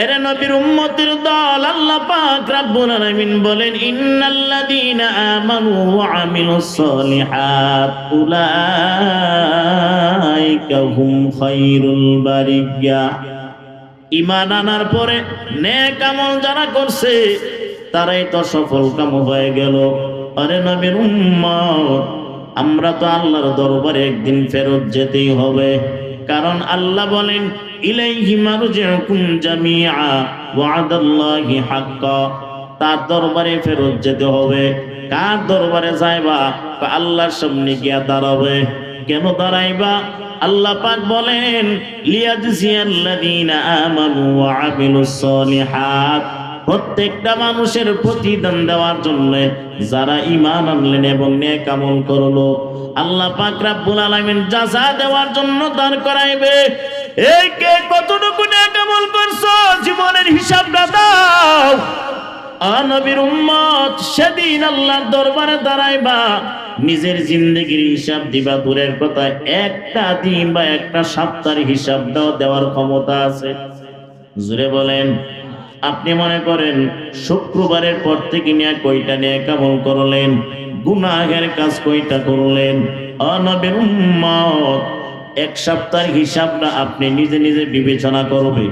এরে নবীর উম্মতের দল, আল্লাহ পাক রব্বুল আলামিন বলেন, ইন্নাল্লাযীনা আমানু ওয়া আমিলুস সলিহাত উলাইকা হুম খায়রুল বারিয়া। ঈমান আনার পরে নেক আমল যারা করছে তারাই তো সফল কাম হয়ে গেল। আরে নবীর উম্মত, আমরা তো আল্লাহর দরবারে একদিন ফেরত যেতেই হবে। কারণ আল্লাহ বলেন, ইলাইহি মারজিউকুম জামিআ ওয়াদাল্লাহি হাক্কা। তার দরবারে ফেরত যেতে হবে। কার দরবারে যাইবা? আল্লাহর সামনে গিয়া দাঁড়াবে। কেন দাঁড়াইবা? আল্লাহ পাক বলেন, লিয়াজজিয়াল্লাযীনা আমানু ওয়া আমিলুস সলিহাত। প্রত্যেকটা মানুষের প্রতিদান দেওয়ার জন্য যারা ঈমান আনলেন এবং নেক আমল করলো, আল্লাহ পাক রব্বুল আলামিন জাযা দেওয়ার জন্য দাঁড় করাইবে। এই কে কতটুকু নেক আমল করছো জীবনের হিসাবটা দাও। নবীর উম্মত, সেদিন আল্লাহর দরবারে দাঁড়াইবা, নিজের জিন্দেগির হিসাব দিবা দূরের কথা, একটা দিন বা একটা সপ্তাহের হিসাবটাও দেওয়ার ক্ষমতা আছে? জোরে বলেন। আপনি মনে করেন শুক্রবারের পর থেকে নিয়ে কয়টা নেক আমল করলেন, গুনাহের কাজ কয়টা করলেন? নবীর উম্মত, এক সপ্তাহের হিসাবটা আপনি নিজে নিজে বিবেচনা করবেন।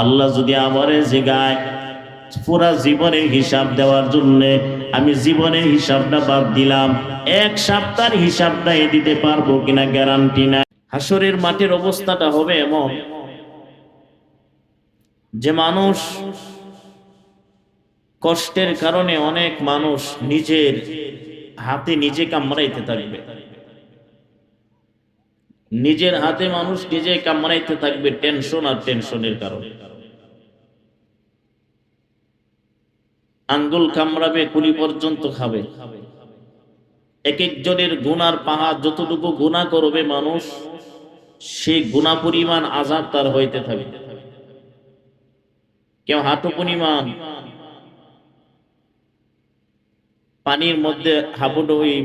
আল্লাহ যদি আমারে জিগায় পুরা জীবনের হিসাব দেওয়ার জন্য, আমি জীবনের হিসাবটা বাদ দিলাম, এক সপ্তাহের হিসাবটা দিতে পারবো কিনা গ্যারান্টি নাই। হাসরের মাঠের অবস্থাটা হবে এমন যে মানুষ কষ্টের কারণে অনেক মানুষ নিজের হাতে নিজে কামড়াইতে থাকবে। নিজের হাতে মানুষ নিজে কামড়াইতে থাকবে টেনশন আর টেনশনের কারণে। আঙ্গুল কামড়াবে, কুলি পর্যন্ত খাবে। এক একজনের গুনার পাহাড়, যতটুকু গুনাহ করবে মানুষ, সেই গুনাহ পরিমাণ আযাব তার হইতে থাকবে। কেউ হাঁটু পরিমাণ পানির মধ্যে হাবুডুবি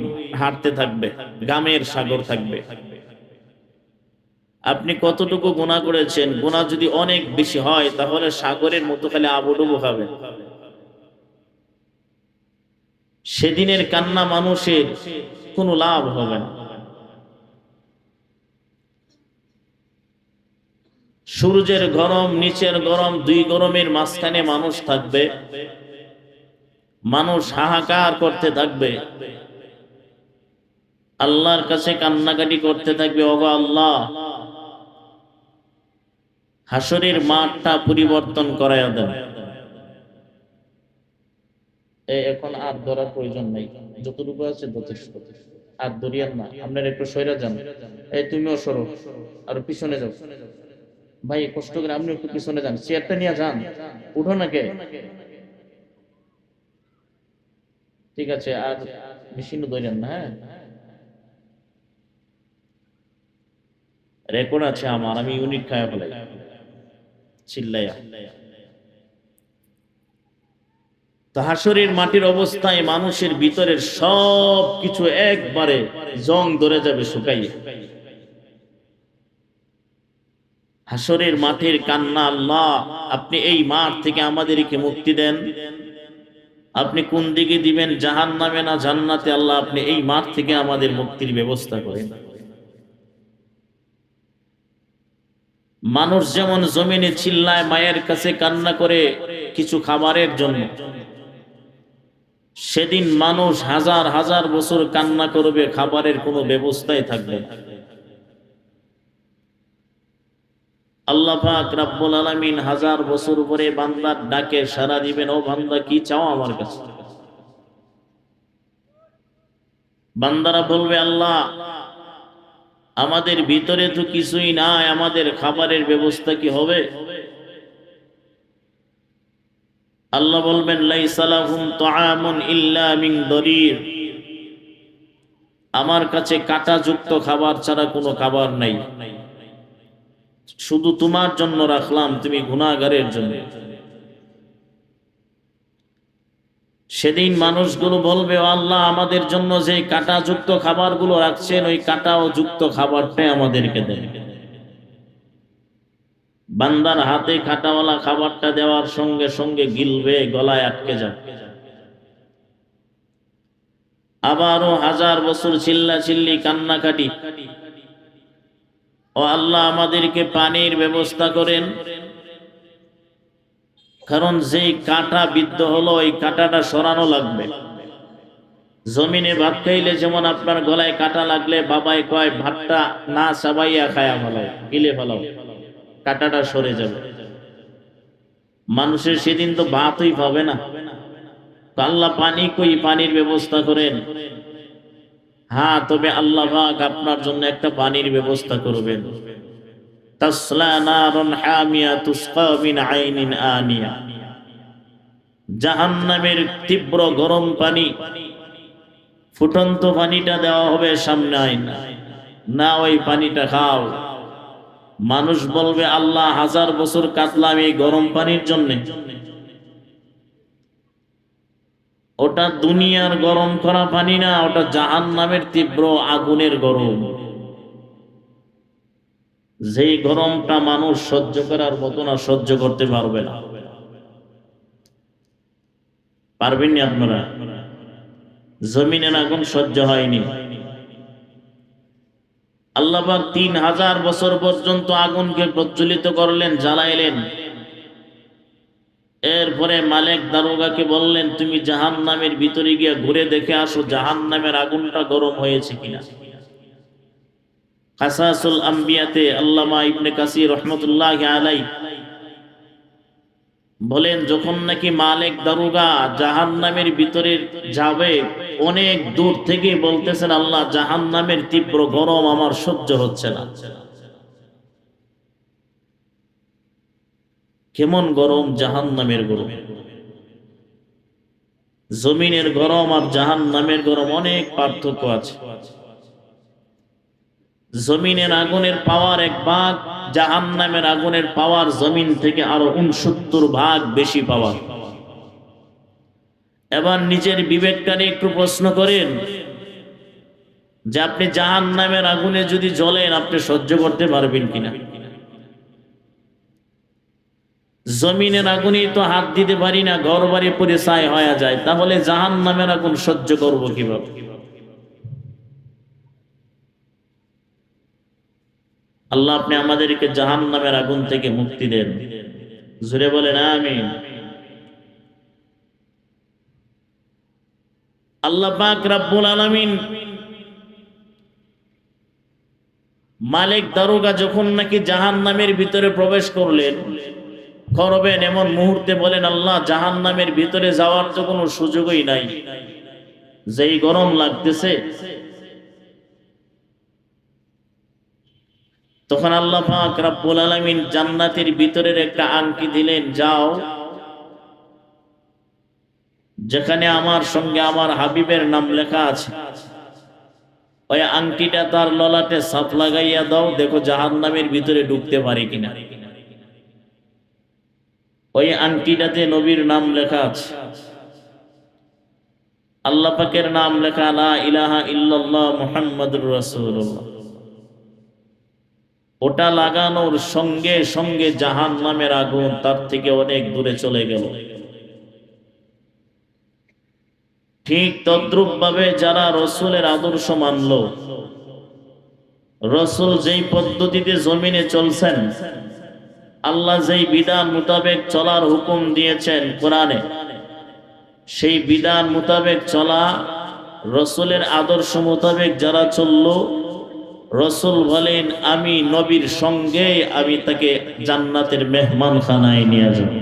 হাঁটতে থাকবে, গামের সাগর থাকবে। আপনি কতটুকু গুনাহ করেছেন? গুনাহ যদি অনেক বেশি হয় তাহলে সাগরের মতো খালি আবুডুবু খাবে। সেদিনের কান্না মানুষের কোনো লাভ হবে না। সূর্যের গরম, নিচের গরম, দুই গরমের মাঝখানে মানুষ থাকবে। মানুষ হাহাকার করতে থাকবে, আল্লাহর কাছে কান্নাকাটি করতে থাকবে, ওগো আল্লাহ, হাসরের মাঠটা পরিবর্তন করায়া দেন। এখন আর ধরার প্রয়োজন নাই, যতটুকু আছে যথেষ্ট। আর দরিয়ান না, আপনারা একটু সইরা যান। এই তুমিও সরো, আর পিছনে যাও। ভাই কষ্ট করে আপনি একটু পিছনে যান, চেয়ারটা নিয়ে যান। উঠো না কে? ঠিক আছে, আর মেশিন ধরেন না। হ্যাঁ, রেকর্ড আছে আমার, আমি ইউনিট খায়া ফেলাই চিল্লাইয়া। হাসরের মাটির অবস্থায় মানুষের ভিতরের সব কিছু একবারে জং ধরে যাবে, শুকাইয়ে। হাসরের মাঠের কান্না, আল্লাহ আপনি এই মাঠ থেকে আমাদেরকে মুক্তি দেন। আপনি কোন দিকে দিবেন, জাহান্নামে না জান্নাতে? আল্লাহ আপনি এই মাঠ থেকে আমাদের মুক্তির ব্যবস্থা করেন। মানুষ যেমন জমিনে চিল্লায়, মায়ের কাছে কান্না করে কিছু খাবারের জন্য, সেদিন মানুষ হাজার হাজার বছর কান্না করবে, খাবারের কোনো ব্যবস্থাই থাকবে না। আল্লাহ পাক রব্বুল আলামিন হাজার বছর পরে বান্দার ডাকে সাড়া দিবেন, ও বান্দা কি চাও আমার কাছে? বান্দারা বলবে, আল্লাহ আমাদের ভিতরে তো কিছুই নাই, আমাদের খাবারের ব্যবস্থা কি হবে? আল্লাহ বলবেন, লাইসা লাহুম তুআমুন ইল্লা মিন দরির। আমার কাছে কাঁটাযুক্ত খাবার ছাড়া কোনো খাবার নাই, শুধু তোমার জন্য রাখলাম, তুমি গুনাহগারের জন্য। সেদিন মানুষগুলো বলবে, ও আল্লাহ আমাদের জন্য যে কাঁটাযুক্ত খাবারগুলো রাখছেন, ওই কাঁটাও যুক্ত খাবারটাই আমাদেরকে দেন। বান্দার হাতে কাঁটাওয়ালা খাবারটা দেওয়ার সঙ্গে সঙ্গে গিলবে, গলায় আটকে যাবে। আবারও 1000 বছর চিল্লা চিল্লি কান্নাকাটি, ও আল্লাহ আমাদেরকে পানির ব্যবস্থা করেন, কারণ যেই কাঁটা বিদ্ধ হলো ওই কাঁটাটা সরানো লাগবে। জমিনে ভাত খাইলে যেমন আপনার গলায় কাঁটা লাগলে বাবাই কয় ভাতটা না চাবাইয়া খায়া ফেলাও, গিলে ফেলাও, কাঁটাটা সরে যাবে। মানুষের সেদিন তো ভাতই পাবে না, তো আল্লাহ পানি কই, পানির ব্যবস্থা করেন। হ্যাঁ, তবে আল্লাহ পাক আপনার জন্য একটা পানির ব্যবস্থা করবেন। তাসলা নারুন হামিয়া তুসকা মিন আইনিন আনিয়া, জাহান্নামের তীব্র গরম পানি, ফুটন্ত পানিটা দেওয়া হবে সামনে, আইনা না ওই পানিটা খাও। মানুষ বলবে আল্লাহ 1000 বছর কাটলাম এই গরম পানির জন্য। ওটা দুনিয়ার গরম করা পানি না, ওটা জাহান্নামের তীব্র আগুনের গরম। যেই গরমটা মানুষ সহ্য করার মতো না, সহ্য করতে পারবে না। পারবেননি আপনারা? জমিনের আগুন সহ্য হয়নি। আল্লাহ পাক 3000 বছর পর্যন্ত আগুনকে প্রজ্বলিত করলেন, জ্বালাইলেন। এরপরে মালিক দারোগাকে বললেন, তুমি জাহান্নামের ভিতরে গিয়ে ঘুরে দেখে আসো জাহান্নামের আগুনটা গরম হয়েছে কিনা। কাসাসুল আম্বিয়াতে আল্লামা ইবনে কাসির রাহমাতুল্লাহি আলাইহি বলেন, যখন নাকি মালিক দারোগা জাহান্নামের ভিতরে যাবে, অনেক দূর থেকে বলতেছেন, আল্লাহ জাহান্নামের তীব্র গরম আমার সহ্য হচ্ছে না। কেমন গরম জাহান্নামের গরম! জমিনের গরম আর জাহান্নামের গরম অনেক পার্থক্য আছে। জমিনের আগুনের পাওয়ার 1 ভাগ, জাহান্নামের আগুনের পাওয়ার জমিন থেকে আরো 69 ভাগ বেশি পাওয়ার। এবার নিজের বিবেকটাকে একটু প্রশ্ন করেন যে আপনি জাহান্নামের আগুনে যদি জ্বলেন, আপনি সহ্য করতে পারবেন কিনা? জমিনের আগুনে তো হাত দিতে পারি না, ঘর বাড়ি পরে ছাই হয়ে যায়, তাহলে জাহান্নামের আগুন সহ্য করব কিভাবে? আল্লাহ আপনি আমাদেরকে জাহান্নামের আগুন থেকে মুক্তি দেন, জোরে বলেন আমিন। আল্লাহ পাক রব্বুল আলামিন মালিক দারোগা যখন নাকি জাহান্নামের ভিতরে প্রবেশ করবেন, এমন মুহূর্তে বলেন, আল্লাহ জাহান্নামের ভিতরে যাওয়ার তো কোনো সুযোগই নাই, যেই গরম লাগতেছে। তখন আল্লাহ পাক রব্বুল আলামিন জান্নাতের ভিতরের একটা আংটি দিলেন, যাও, যেখানে আমার সঙ্গে আমার হাবিবের নাম লেখা আছে, ওই আংটিটা তার ললাটে সাপ লাগাইয়া দাও, দেখো জাহান্নামের ভিতরে ঢুকতে পারে কিনা। ওই আংটিটাতে নবীর নাম লেখা আছে, আল্লাহ পাকের নাম লেখা, লা ইলাহা ইল্লাল্লাহ মুহাম্মাদুর রাসূলুল্লাহ। ওটা লাগানোর সঙ্গে সঙ্গে জাহান্নামের আগুন তার থেকে অনেক দূরে চলে গেল। ঠিক তদ্রূপ ভাবে যারা রসুলের আদর্শ মানল, রসুল যেই পদ্ধতিতে জমিনে চলছেন, আল্লাহ যেই বিধান মোতাবেক চলার হুকুম দিয়েছেন কোরআনে, সেই বিধান মোতাবেক চলা, রসুলের আদর্শ মোতাবেক যারা চলল, রসুল বলেন আমি নবীর সঙ্গে আমি তাকে জান্নাতের মেহমানখানায় নিয়ে যাব।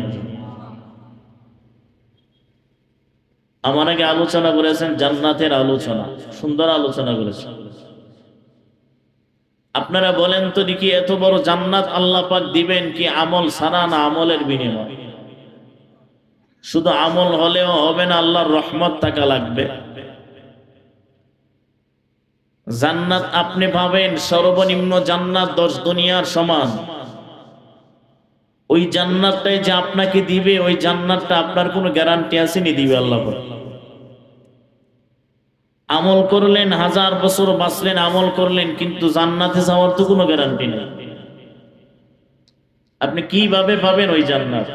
আমার আগে আলোচনা করেছেন জান্নাতের আলোচনা, সুন্দর আলোচনা করেছেন। আপনারা বলেন তো দেখি, এত বড় জান্নাত আল্লাহ পাক দিবেন কি আমল ছাড়া, না আমলের বিনিময়? শুধু আমল হলেও হবে না, আল্লাহর রহমত থাকা লাগবে। জান্নাত আপনি পাবেন, সর্বনিম্ন জান্নাত 10 দুনিয়ার সমান। ওই জান্নাতটাই যে আপনাকে দিবে, ওই জান্নাতটা আপনার কোনো গ্যারান্টি আসেনি দিবে আল্লাহ। আমল করলেন, 1000 বছর বাঁচলেন, আমল করলেন, কিন্তু জান্নাতে যাওয়ার তো কোনো গ্যারান্টি নেই। আপনি কিভাবে পাবেন ওই জান্নাত?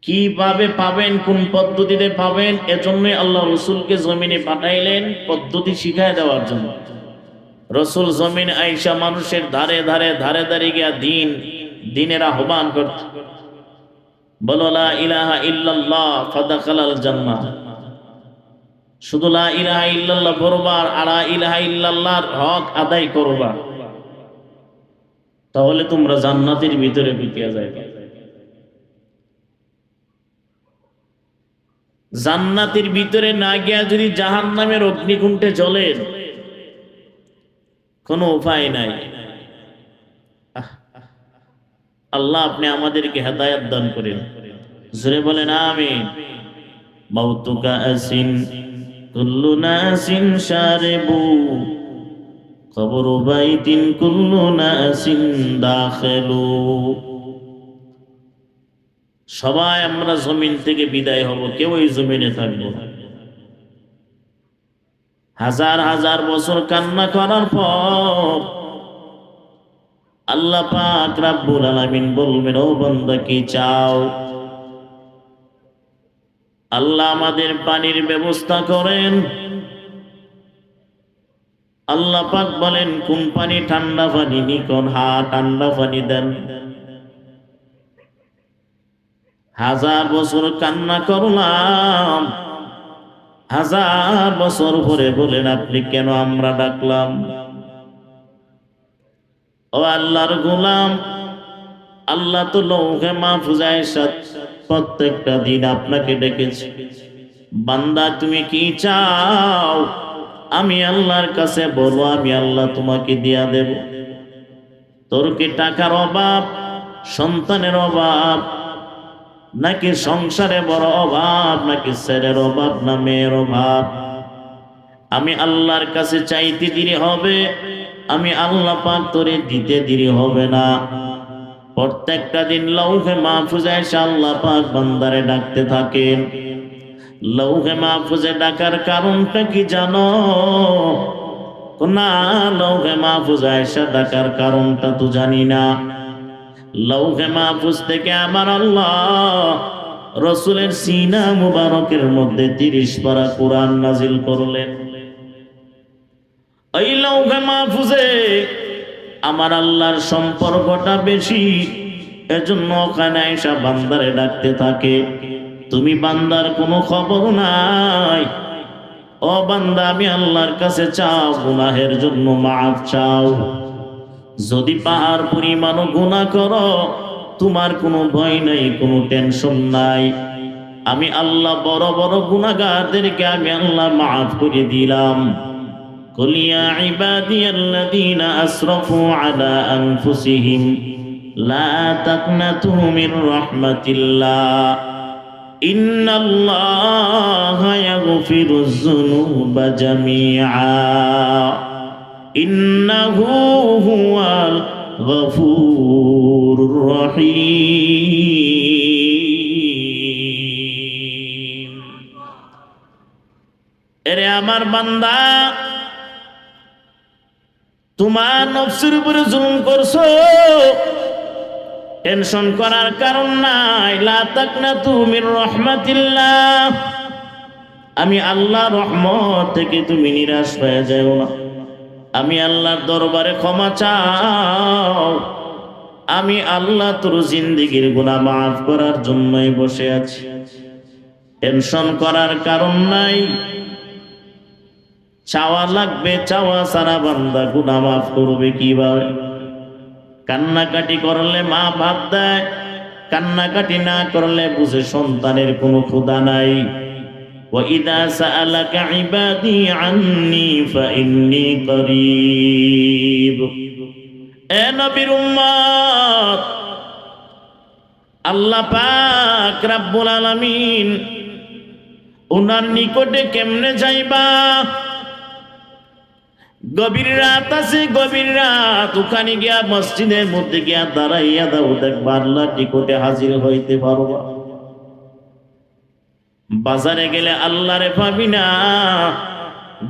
কিভাবে পাবেন, কোন পদ্ধতিতে পাবেন? এজন্যই আল্লাহ রসুলকে জমিনে পাঠাইলেন পদ্ধতি শিখায় দেওয়ার জন্য। রসুল জমিন আইসা মানুষের ধারে ধারে ধারে ধারে গিয়া দিনের আহ্বান করত। বলো লা ইলাহা ইল্লাল্লাহ ফাদাখালাল জান্নাহ। শুধু লা ইলাহা ইল্লাল্লাহ পড়বা আর লা ইলাহা ইল্লাল্লাহর হক আদায় করবা, তাহলে তোমরা জান্নাতের ভিতরে ঢুকিয়া যাইবে। জান্নাতের ভিতরে না গিয়া যদি জাহান্নামের অগ্নিকুণ্ডে জ্বলেন, কোনো উপায় নাই। আল্লাহ আপনি আমাদেরকে হেদায়েত দান করেন। জোরে বলেন আমিন। মাউতুকা আসিন কুল্লু নাসিন শারিবু কবরু বাইতিন কুল্লু নাসিন দাখিলু। সবাই আমরা জমিন থেকে বিদায় হব, কেউ এই জমিনে থাকবো না। হাজার হাজার বছর কান্না করার পর আল্লাহ পাক রব্বুল আলামিন বলবেন, ও বান্দা কি চাও? আল্লাহ আমাদের পানির ব্যবস্থা করেন। আল্লাহ পাক বলেন, কোন পানি? ঠান্ডা পানি নিকন, হা ঠান্ডা পানি দেন। হাজার বছর কান্না করলাম, হাজার বছর পরে বলেন আপনি কেন আমরা ডাকলাম? ও আল্লাহর গোলাম, আল্লাহ তো লৌহে মাহফুজায় প্রত্যেকটা দিন আপনাকে ডেকেছে। বান্দা তুমি কি চাও? আমি আল্লাহর কাছে বলো, আমি আল্লাহ তোমাকে দিয়া দেব। তোর কি টাকার অভাব, সন্তানের অভাব, নাকি সংসারে বড় অভাব, নাকি ছেলের অভাব, না মেয়ের অভাব? আমি আল্লাহর কাছে চাইতে দেরি হবে, আমি আল্লাহ পাক তোরে দিতে দেরি হবে না। প্রত্যেকটা দিন লৌহে মাহফুজে আল্লাহ পাক বান্দারে ডাকতে থাকেন। লৌহে মাহফুজে ডাকার কারণটা কি জানো? না, লৌহে মাহফুজে আয়েশা ডাকার কারণটা তো জানি না। লৌহে মাহফুজ থেকে আমার আল্লাহ রসুলের সিনা মুবারকের মধ্যে 30 পারা কোরআন নাজিল করলেন। ওই লৌহে মাহফুজে আমার আল্লাহর সম্পর্কটা বেশি, এজন্য ওখানে আয়েশা বান্দারে ডাকতে থাকে। তুমি বান্দার কোনো খবর নাই। ও বান্দা, আমি আল্লাহর কাছে চাও, গুনাহের জন্য মাফ চাও। যদি পাহাড় পরিমাণও গুনাহ করো, তোমার কোনো ভয় নাই, কোনো টেনশন নাই। আমি আল্লাহ বড় বড় গুনাহগারদেরকে আমি আল্লাহ মাফ করে দিলাম। কুল ইয়া ইবাদিয়াল্লাযীনা আসরাফু আলা আনফুসিহিম লা তাকনাতু মির রাহমাতিল্লাহ ইন্নাল্লাহা ইয়াগফিরুয যুনুবা জামিআ ইন্নাহু হুয়াল গফুরুর রহিম। এরে আমার বান্দা, তোমার নফসের উপরে জুলুম করছো, টেনশন করার কারণ নাই। লা তাকনাতু মির রাহমাতিল্লাহ, আমি আল্লাহর রহমত থেকে তুমি নিরাশ হয়ে যাও না। আমি আল্লাহর দরবারে ক্ষমা চাও। আমি আল্লাহ তোর জিন্দেগীর গুনাহ মাফ করার জন্যই বসে আছি। টেনশন করার কারণ নাই। চাওয়া লাগবে, চাওয়া সারা বান্দা গুনাহ মাফ করবে কিভাবে? কান্নাকাটি করলে মা ভাত দেয়, কান্নাকাটি না করলে বুঝে সন্তানের কোনো ক্ষুধা নাই। وَإِذَا سَأَلَكَ عِبَادِي عَنِّي فَإِنِّي قَرِيبٌ। এ নবীর উম্মত, আল্লাহ পাক রব্বুল আলামিন ওনার নিকটে কেমনে যাইবা? গভীর রাত আছে, গভীর রাত, ওখানে গিয়া মসজিদের মধ্যে গিয়া দাঁড়াইয়া দাও, দেখবা আল্লাহ নিকটে হাজির হইতে পারবা। বাজারে গেলে আল্লাহরে পাবি না।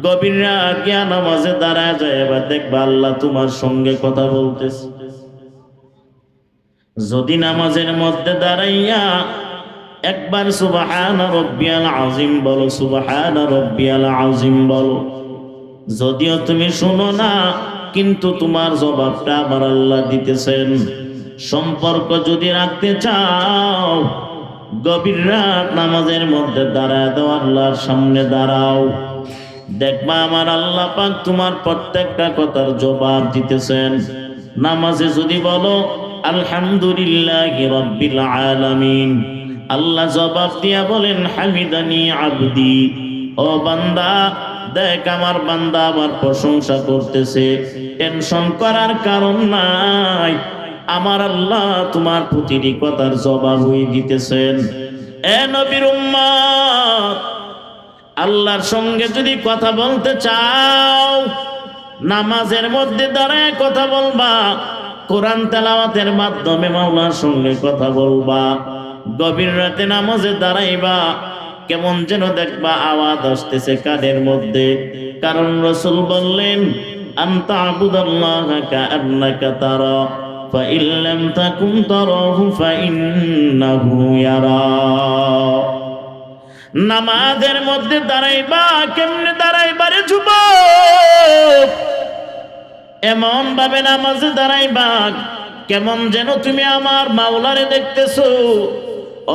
গভীর রাত গিয়া নামাজে দাঁড়ায় যায়, এবার দেখবা আল্লাহ তোমার সঙ্গে কথা বলতেছে। যদি নামাজের মধ্যে দাঁড়াইয়া একবার সুবহানা রাব্বিয়াল আযীম বলো, সুবহানা রাব্বিয়াল আযীম বলো। যদিও তুমি শুনো না, কিন্তু তোমার জবাবটা আবার আল্লাহ দিতেছেন। সম্পর্ক যদি রাখতে চাও, গভীর রাত নামাজের মধ্যে দাঁড়ায় দাও, আল্লাহর সামনে দাঁড়াও, দেখবা আমার আল্লাহ পাক তোমার প্রত্যেকটা কথার জবাব দিতেছেন। নামাজে যদি বলো আলহামদুলিল্লাহি রাব্বিল আলামিন, আল্লাহ জবাব দিয়া বলেন হামিদানি আবদি, ও বান্দা দেখ আমার বান্দা আমার প্রশংসা করতেছে। টেনশন করার কারণ নাই, আমার আল্লাহ তোমার প্রতিটি কথার জবাব হয়ে দিতেছেন। এ নবীর উম্মত, আল্লাহর সঙ্গে যদি কথা বলতে চাও, নামাজের মধ্যে দাঁড়ায় কথা বলবা, কোরআন তেলাওয়াতের মাধ্যমে মাওলার সঙ্গে কথা বলবা। গভীর রাতে নামাজে দাঁড়াইবা, কেমন যেন দেখবা আওয়াজ আসতেছে কানের মধ্যে, কারণ রাসূল বললেন আনতা আবুদাল্লাহা কাআন্নাকা তারা ফাইন লাম তাকুন তারাহু ফাইন্নাহু ইয়ারা। নামাজের মধ্যে দাঁড়াইবা, কেমনে দাঁড়াইবা রে যুবক? এমন ভাবে নামাজে দাঁড়াইবা কেমন যেন তুমি আমার মাওলারে দেখতেছো,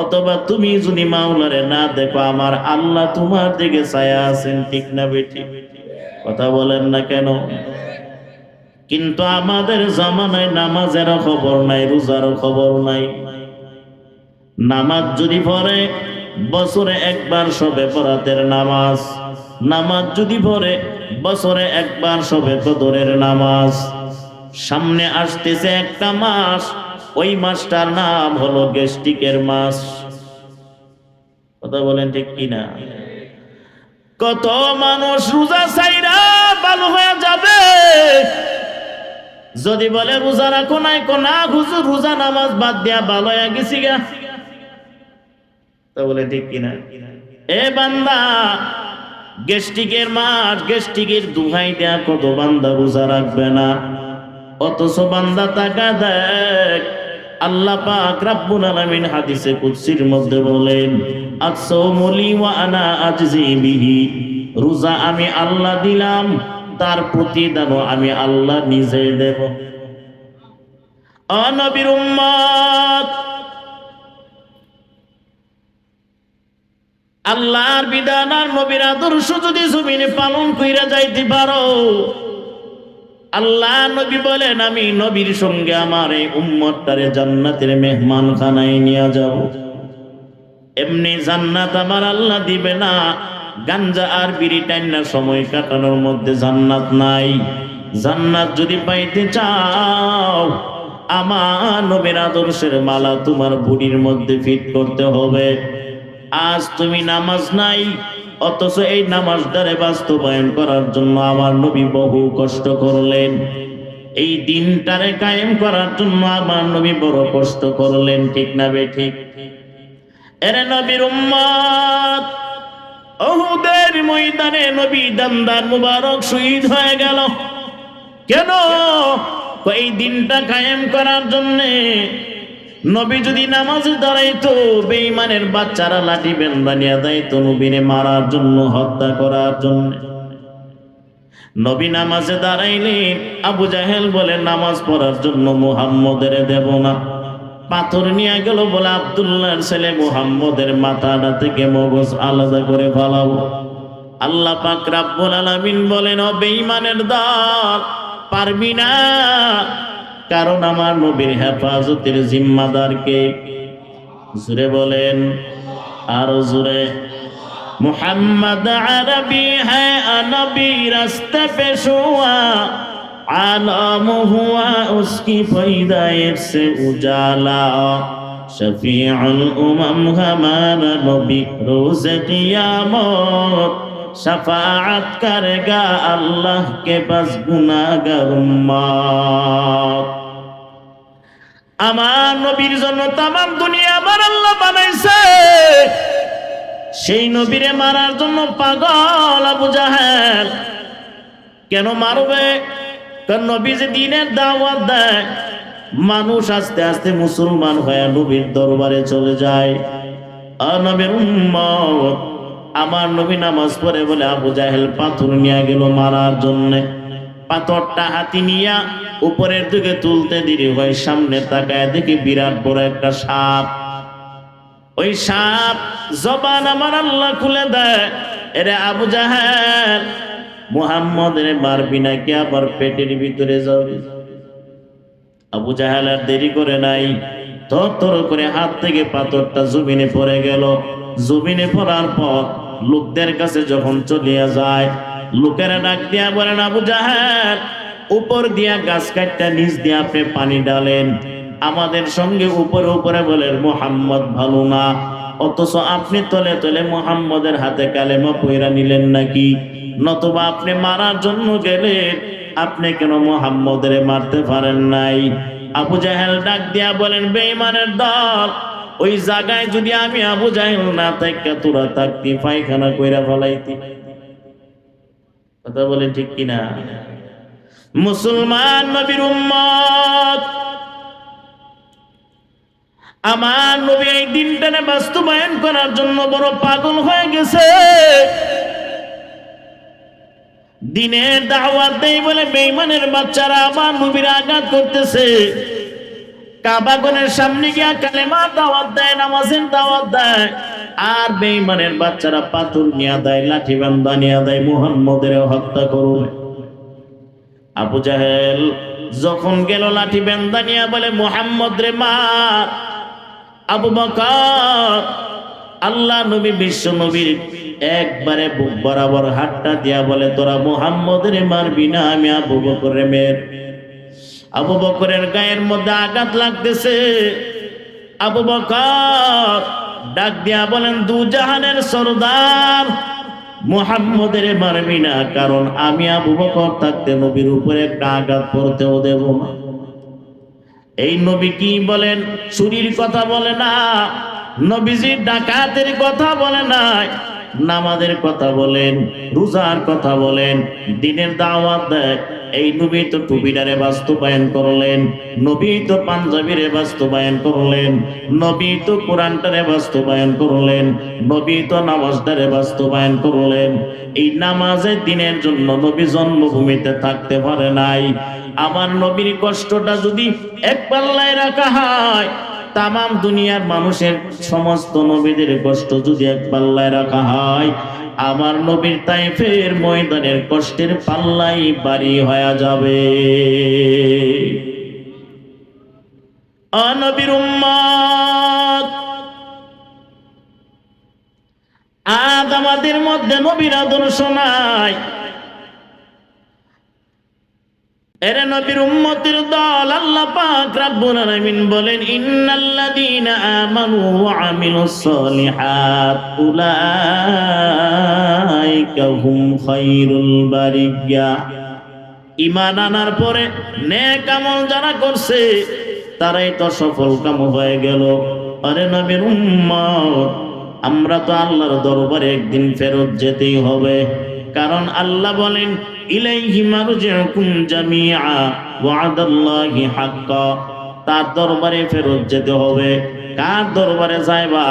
অথবা তুমি যদি মাওলারে না দেখো, আমার আল্লাহ তোমার দিকে ছায়া আছেন। ঠিক না বেঠিক? কথা বলেন না কেন? কিন্তু আমাদের জামানায় নামাজেরও খবর নাই, রোজারও খবর নাই। নামাজ যদি পড়ে বছরে একবার সবে বরাতের নামাজ, নামাজ যদি পড়ে বছরে একবার সবে কদরের নামাজ। সামনে আসতেছে একটা মাস, ওই মাসটার নাম হলো গেস্টিকের মাস। কথা বলেন ঠিক কিনা? কত মানুষ রোজা ছাইরা ভালো হয়ে যাবে, যদি বলে রোজা রাখো নাই, কোনা হুজুর রোজা নামাজ বাদ দিয়া ভালো হয়ে গেছি গা। তা বলে ঠিক কিনা? এ বান্দা, গেস্টিকের মাস, গেস্টিকের দুহাই দেয়া কত বান্দা রোজা রাখবে না, অথচ বান্দা তাকা দেখ, আল্লাহ পাক রব্বুল আলামিন হাদিসে কুদসির মধ্যে বলেন আস-সাওমু লি ওয়া আনা আজজি বিহি, রোজা আমি আল্লাহ দিলাম, তার প্রতিদানও আমি আল্লাহ নিজে দেব। ও নবীর উম্মত, আল্লাহর বিধান আর নবীর আদর্শ যদি জমিনে পালন কইরা যাইতে পারো, আল্লাহ নবী বলেন আমি নবীর সঙ্গে আমার এই উম্মতটারে জান্নাতের মেহমান খানায় নিয়ে যাব। এমনি জান্নাত আমার আল্লাহ দিবে না, গাঞ্জা আর বিড়ি টাইনা সময় কাটানোর মধ্যে জান্নাত নাই। জান্নাত যদি পাইতে চাও, আমার নবীর আদর্শের মালা তোমার বুড়ির মধ্যে ফিট করতে হবে। আজ তুমি নামাজ নাই, অথচ এই নামাজটারে বাস্তবায়ন করার জন্য আমার নবী বহু কষ্ট করলেন। এই দিনটারে কায়েম করার জন্য আমার নবী বড় কষ্ট করলেন। ঠিক না বেঠিক? এরে নবীর উম্মত, উহুদের ময়দানে নবী দামদার মুবারক শহীদ হয়ে গেল। কেন? এই দিনটা কায়েম করার জন্যে। নবী যদি নামাজে দাঁড়াইতো, বেঈমানের বাচ্চারা লাঠি বেন্দা নিয়ে যাইতো নবীরে মারার জন্য, হত্যা করার জন্য। নবী নামাজে দাঁড়াইলেন, আবু জাহেল বলে নামাজ পড়ার জন্য মুহাম্মদের দেব না। পাথর নিয়ে গেল, বলে আব্দুল্লাহর ছেলে মুহাম্মদের মাথাটা থেকে মগজ আলাদা করে ফেলাবো। আল্লাহ পাক রব্বুল আলামিন বলেন, ও বেঈমানের দল, পারবি না, কারণ আমার নবীর হেফাজতের জিম্মাদার কে? জুড়ে বলেন, আর জুড়ে। মুহাম্মদ আরবি হ্যায় নবী রাস্তে पे शुआ, आलम हुआ उसकी पैदाइश से उजाला, शफीउल उमम हमारा नबी रोज क़ियामत, शफाअत करेगा अल्लाह के पास गुनाहगार उम्मत। আমার নবীর জন্য তামাম দুনিয়া আমার আল্লাহ বানাইছে, সেই নবীরে মারার জন্য পাগল আবু জাহেল। কেন মারবে? কারণ নবী যে দ্বীনের দাওয়াত দেয়, মানুষ আস্তে আস্তে মুসলমান হয়ে নবীর দরবারে চলে যায়। নবীর উম্মত, আমার নবী নামাজ পড়ে বলে আবু জাহেল পাথর নিয়ে গেল মারার জন্য। পাথরটা হাতি নিয়া উপরের দিকে তুলতে দেরি হয়, সামনে তাকায় দেখি বিরাট বড় একটা সাপ। ওই সাপ জবান আমার আল্লাহ খুলে দেয়, এরে আবু জাহেল, মুহাম্মদের মারবি নাকি আবার পেটের ভিতরে যাবে? আবু জাহেল আর দেরি করে নাই, থর করে হাত থেকে পাথরটা জমিনে পড়ে গেল। জমিনে পড়ার পর লোকদের কাছে যখন চলিয়া যায়, লোকেরা ডাক দিয়া বলেন, আবু জাহেল, উপর দিয়া গাছ কাটটা নিচ দিয়ে আপনি পানি ডালেন, আমাদের সঙ্গে উপরে উপরে বলেন মুহাম্মদ ভালো না, অথচ আপনি তলে তলে মুহাম্মদের হাতে কালেমা পয়রা নিলেন নাকি? নতুবা আপনি মারার জন্য গেলেন, আপনি কেন মুহাম্মদের মারতে পারেন নাই? আবু জাহেল ডাক দিয়া বলেন, বেঈমানের দল, ওই জায়গায় যদি আমি আবু জাহেল না থাকা তোরা থাকতি, পায়খানা কইরা ফলাইতি। কথা বলে ঠিক কিনা? মুসলমান নবীর উম্মত, আমার নবী এই দিনটাকে বাস্তবায়ন করার জন্য বড় পাগল হয়ে গেছে। দিনের দাওয়াত দেই বলে বেঈমানের বাচ্চারা আমার নবীর আঘাত করতেছে। কাবাগরের সামনে গিয়া কালেমা দাওয়াত দেয়, নামাজের দাওয়াত দেয়, আর বেঈমানের বাচ্চারা পাথর নিয়ে দেয়, লাঠি বান্দা নিয়ে দেয়, মুহাম্মদের হত্যা করবে। আবু জাহেল যখন গেল লাঠি বান্দা নিয়ে বলে মুহাম্মদ রে মার। আবু বকর, আল্লাহ নবী বিশ্ব নবীর একবারে বুক বরাবর হাতটা দিয়া বলে, তোরা মুহাম্মদের মারবি না, আমি আবু বকরের মেয়ের। আবু বকরের গায়ের মধ্যে আঘাত লাগতেছে। আবু বকর ডাক দিয়া বলেন, দু জাহানের সরদার, মুহাম্মদের মারবি না, কারণ আমি আবু বকর থাকতে নবীর উপরে একটা আঘাত পড়তেও দেব না। এই নবী কি বলেন? চুরির কথা বলে না, নবীজি ডাকাতের কথা বলে নাই, নামাজের কথা বলেন, রোজার কথা বলেন, দিনের দাওয়াত দেয়। এই নবী তো টুপিটারে বাস্তবায়ন করলেন, নবী তো পাঞ্জাবিরে বাস্তবায়ন করলেন, নবী তো কোরআনটারে বাস্তবায়ন করলেন, নবী তো নামাজটারে বাস্তবায়ন করলেন। এই নামাজের দিনের জন্য নবী জন্মভূমিতে থাকতে পারে নাই। আমার নবীর কষ্টটা যদি এক পাল্লায় রাখা হয়, তামাম দুনিয়ার মানুষের সমস্ত নবীদের কষ্ট যদি এক পাল্লায় রাখা হয়, আমার নবীর তাইফের ময়দানের কষ্টের পাল্লাই ভারী হয়ে যাবে। নবীর উম্মত, আজ আমাদের মধ্যে নবীর আদর্শ নাই। এরে নবীর উম্মতের দল, আল্লাহ পাক রব্বুল আলামিন বলেন, ইন্নাল্লাযীনা আমানু ওয়া আমিলুস সলিহাত উলাইকা হুম খায়রুল বারিয়া। ঈমান আনার পরে নেক আমল যারা করছে, তারাই তো সফল কাম হয়ে গেল। আরে নবীর উম্মত, আমরা তো আল্লাহর দরবারে একদিন ফেরত যেতেই হবে, কারণ আল্লাহ বলেন, ইলাইহি মারজিউকুম জামিআ ওয়াদাল্লাহি হাক্কা। তার দরবারে ফেরত যেতে হবে। কার দরবারে যাইবা?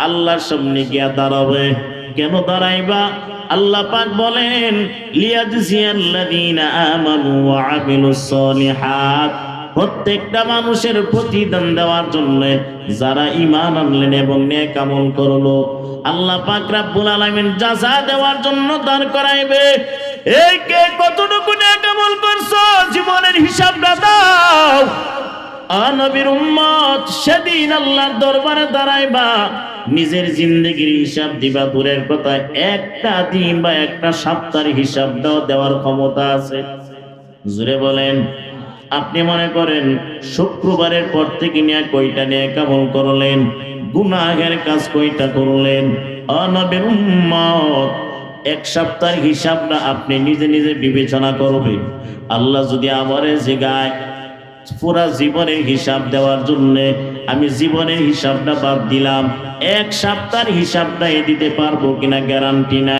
আল্লাহর সামনে গিয়া দাঁড়াবে। কেন দাঁড়াইবা? আল্লাহ পাক বলেন, লিয়াজজিয়াল্লাযীনা আমানু ওয়া আমিলুস সলিহাত, প্রত্যেকটা মানুষের প্রতিদান দেওয়ার জন্য যারা ঈমান আনলেন এবং নেক আমল করলো, আল্লাহ পাক রব্বুল আলামিন জাযা দেওয়ার জন্য দাঁড় করাইবে। এই কে কতটুকু নেক আমল করছো, জীবনের হিসাবটা দাও। নবীর উম্মত, সেদিন আল্লাহর দরবারে দাঁড়াইবা, নিজের জিন্দেগির হিসাব দিবা দূরের কথা, একটা দিন বা একটা সপ্তাহের হিসাবটাও দেওয়ার ক্ষমতা আছে? জোরে বলেন। আপনি মনে করেন শুক্রবারের পর থেকে নিয়ে কয়টা নেক আমল করলেন, গুনাহের কাজ কয়টা করলেন? নবীর উম্মত, এক সপ্তাহের হিসাবটা আপনি নিজে নিজে বিবেচনা করবে। আল্লাহ যদি আমারে জিগায় পুরা জীবনের হিসাব দেওয়ার জন্য, আমি জীবনের হিসাবটা বাদ দিলাম, এক সপ্তাহের হিসাবটা দিতে পারবো কিনা গ্যারান্টি নাই।